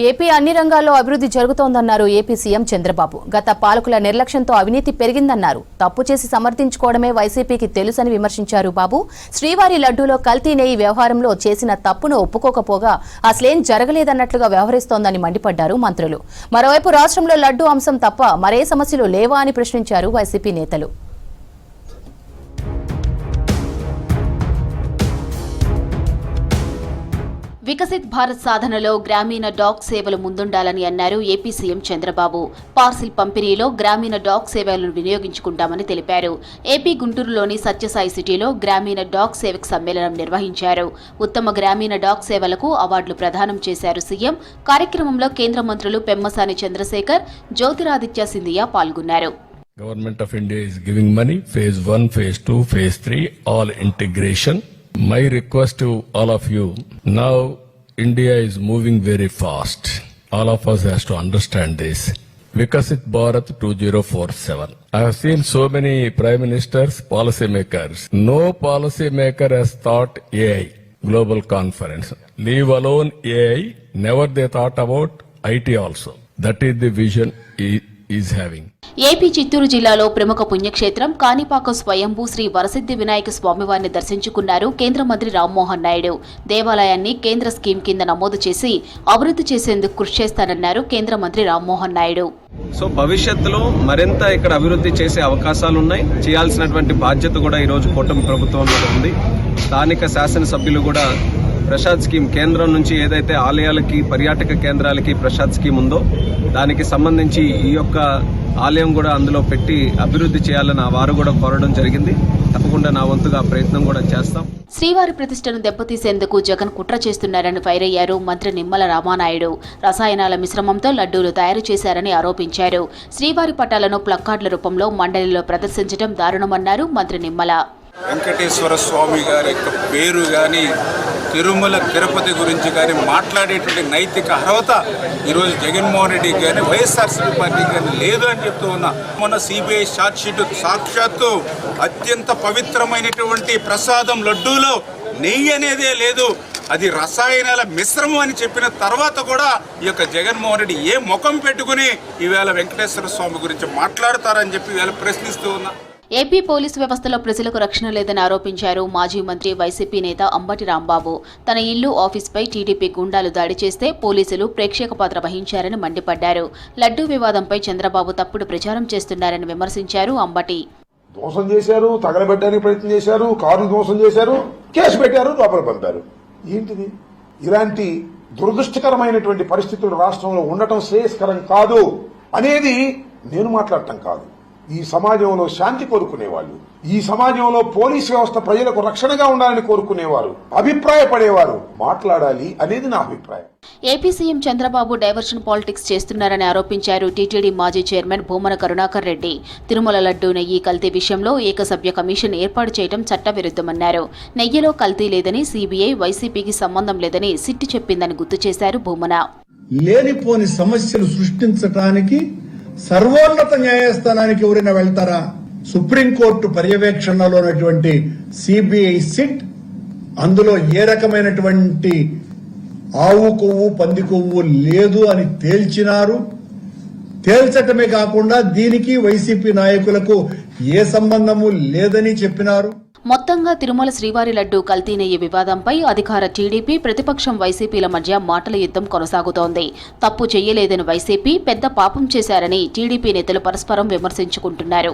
AP అన్ని రంగాల్లో అభివృద్ధి జరుగుతోందన్నారు ఏపీ సీఎం చంద్రబాబు. గత పాలకుల నిర్లక్ష్యంతో అవినీతి పెరిగిందన్నారు. తప్పు చేసి సమర్థించుకోవడమే వైసీపీకి తెలుసని విమర్శించారు బాబు. శ్రీవారి లడ్డూలో కల్తీ నెయ్యి వ్యవహారంలో చేసిన తప్పును ఒప్పుకోకపోగా అసలేం జరగలేదన్నట్లుగా వ్యవహరిస్తోందని మండిపడ్డారు మంత్రులు. మరోవైపు రాష్ట్రంలో లడ్డూ అంశం తప్ప మరే సమస్యలు లేవా అని ప్రశ్నించారు వైసీపీ నేతలు. వికసిత్ భారత్ సాధనలో గ్రామీణ డాక్ సేవలు ముందుండాలని అన్నారు ఏపీ సీఎం చంద్రబాబు. పార్సిల్ పంపిణీలో గ్రామీణ డాక్ సేవలను వినియోగించుకుంటామని తెలిపారు. ఏపీ గుంటూరులోని సత్యసాయి సిటీలో గ్రామీణ డాక్ సేవక్ సమ్మేళనం నిర్వహించారు. ఉత్తమ గ్రామీణ డాక్ సేవలకు అవార్డులు ప్రదానం చేశారు సీఎం. కార్యక్రమంలో కేంద్ర మంత్రులు పెమ్మసాని చంద్రశేఖర్, జ్యోతిరాదిత్య సింధియా పాల్గొన్నారు. Government of India is giving money, phase 1, phase 2, phase 3, all integration. My request to all of you, now India is moving very fast. All of us has to understand this. Vikasit Bharat 2047. I have seen so many prime ministers, policy makers. No policy maker has thought AI, global conference. Leave alone AI, never they thought about IT also. That is the vision is having. AP Chittoor జిల్లాలో ప్రముఖ పుణ్యక్షేత్రం కాణిపాక స్వయంభూ శ్రీ వరసిద్ధి వినాయక స్వామివారిని దర్శించుకున్నారు కేంద్ర మంత్రి రామ్మోహన్ నాయుడు. దేవాలయాన్ని కేంద్ర scheme కింద నమోదు చేసి అభివృద్ధి చేసేందుకు కృషి చేస్తానన్నారు కేంద్ర మంత్రి రామ్మోహన్ నాయుడు. సో భవిష్యత్తులో మరింత ఇక్కడ అభివృద్ధి చేసే అవకాశాలున్నాయి. చేయాల్సినటువంటి బాధ్యత కూడా ఈరోజు కూటమి ప్రభుత్వం మీద ఉంది. స్థానిక శాసనసభ్యులు కూడా ప్రసాద్ స్కీమ్ కేంద్రం నుంచి ఏదైతే ఆలయాలకి పర్యాటక కేంద్రాలకి ప్రసాద్ స్కీమ్ ఉందో దానికి సంబంధించి ఈ యొక్క ఆలయం కూడా అందులో పెట్టి అభివృద్ధి చేయాలని వారు కూడా కోరడం జరిగింది. తప్పకుండా నా వంతుగా ప్రయత్నం కూడా చేస్తాం. శ్రీవారి ప్రతిష్టను దెబ్బతీసేందుకు జగన్ కుట్ర చేస్తున్నారని ఫైర్ అయ్యారు మంత్రి నిమ్మల రామానాయుడు. రసాయనాల మిశ్రమంతో లడ్డూలు తయారు చేశారని ఆరోపించారు. శ్రీవారి పటాలను ప్లక్కార్డుల రూపంలో మండలిలో ప్రదర్శించడం దారుణమన్నారు మంత్రి నిమ్మల. వెంకటేశ్వర స్వామి గారి యొక్క పేరు కానీ తిరుమల తిరుపతి గురించి కానీ మాట్లాడేటువంటి నైతిక అర్హత ఈరోజు జగన్మోహన్ రెడ్డి కానీ వైఎస్ఆర్సీపీ పార్టీ కానీ లేదు అని చెప్తూ ఉన్నా. మొన్న సిబిఐ ఛార్జ్షీట్ సాక్షాత్తు అత్యంత పవిత్రమైనటువంటి ప్రసాదం లడ్డూలో నెయ్యి అనేదే లేదు, అది రసాయనాల మిశ్రమం అని చెప్పిన తర్వాత కూడా ఈ యొక్క జగన్మోహన్ రెడ్డి ఏ ముఖం పెట్టుకుని ఈవేళ వెంకటేశ్వర స్వామి గురించి మాట్లాడతారని చెప్పి ఈవేళ ప్రశ్నిస్తూ ఉన్నా. ఏపీ పోలీసు వ్యవస్థలో ప్రజలకు రక్షణ లేదని ఆరోపించారు మాజీ మంత్రి వైసీపీ నేత అంబటి రాంబాబు. తన ఇల్లు, ఆఫీస్పై టీడీపీ గుండాలు దాడి చేస్తే పోలీసులు ప్రేక్షక పాత్ర వహించారని మండిపడ్డారు. లడ్డూ వివాదంపై చంద్రబాబు తప్పుడు ప్రచారం చేస్తున్నారని విమర్శించారు అంబటి. దోషం చేశారు, తగలబెట్టడానికి ప్రయత్నం చేశారు, కారు దోషం చేశారు, కేసు పెట్టారు, లోపల పంపారు. ఏంటిది? ఇలాంటి దురదృష్టకరమైనటువంటి పరిస్థితులు రాష్ట్రంలో ఉండటం శ్రేయస్కరం కాదు అనేది నేను మాట్లాడటం కాదు. ఈ సమాజంలో శాంతి కోరుకునేవాళ్ళు, ఈ సమాజంలో పోలీసు వ్యవస్థ ప్రజలకు రక్షణగా ఉండాలని కోరుకునేవారు, అభిప్రాయపడేవారు మాట్లాడాలి అనేది నా అభిప్రాయం. AP CM Chandrababu diversion politics చేస్తున్నారని ఆరోపించారు టీటీడీ మాజీ చైర్మన్ భూమన కరుణాకర్ రెడ్డి. తిరుమల లడ్డూ నెయ్యి కల్తీ విషయంలో ఏకసభ్య కమిషన్ ఏర్పాటు చేయడం చట్టవిరుద్ధమన్నారు. నెయ్యిలో కల్తీ లేదని సీబీఐ, వైసీపీకి సంబంధం లేదని సిట్ చెప్పిందని గుర్తు చేశారు భూమన. లేనిపోని సమస్యలు సృష్టించడానికి సర్వోన్నత న్యాయస్థానానికి ఎవరైనా వెళ్తారా? సుప్రీంకోర్టు పర్యవేక్షణలో ఉన్నటువంటి సిబిఐ సిట్ అందులో ఏ రకమైనటువంటి ఆవు కొవ్వు పంది కొవ్వు లేదు అని తేల్చినారు. తేల్చటమే కాకుండా దీనికి వైసీపీ నాయకులకు ఏ సంబంధము లేదని చెప్పినారు. మొత్తంగా తిరుమల శ్రీవారి లడ్డూ కల్తీ నెయ్యి వివాదంపై అధికార టీడీపీ, ప్రతిపక్షం వైసీపీల మధ్య మాటల యుద్ధం కొనసాగుతోంది. తప్పు చేయలేదని వైసీపీ, పెద్ద పాపం చేశారని టీడీపీ నేతలు పరస్పరం విమర్శించుకుంటున్నారు.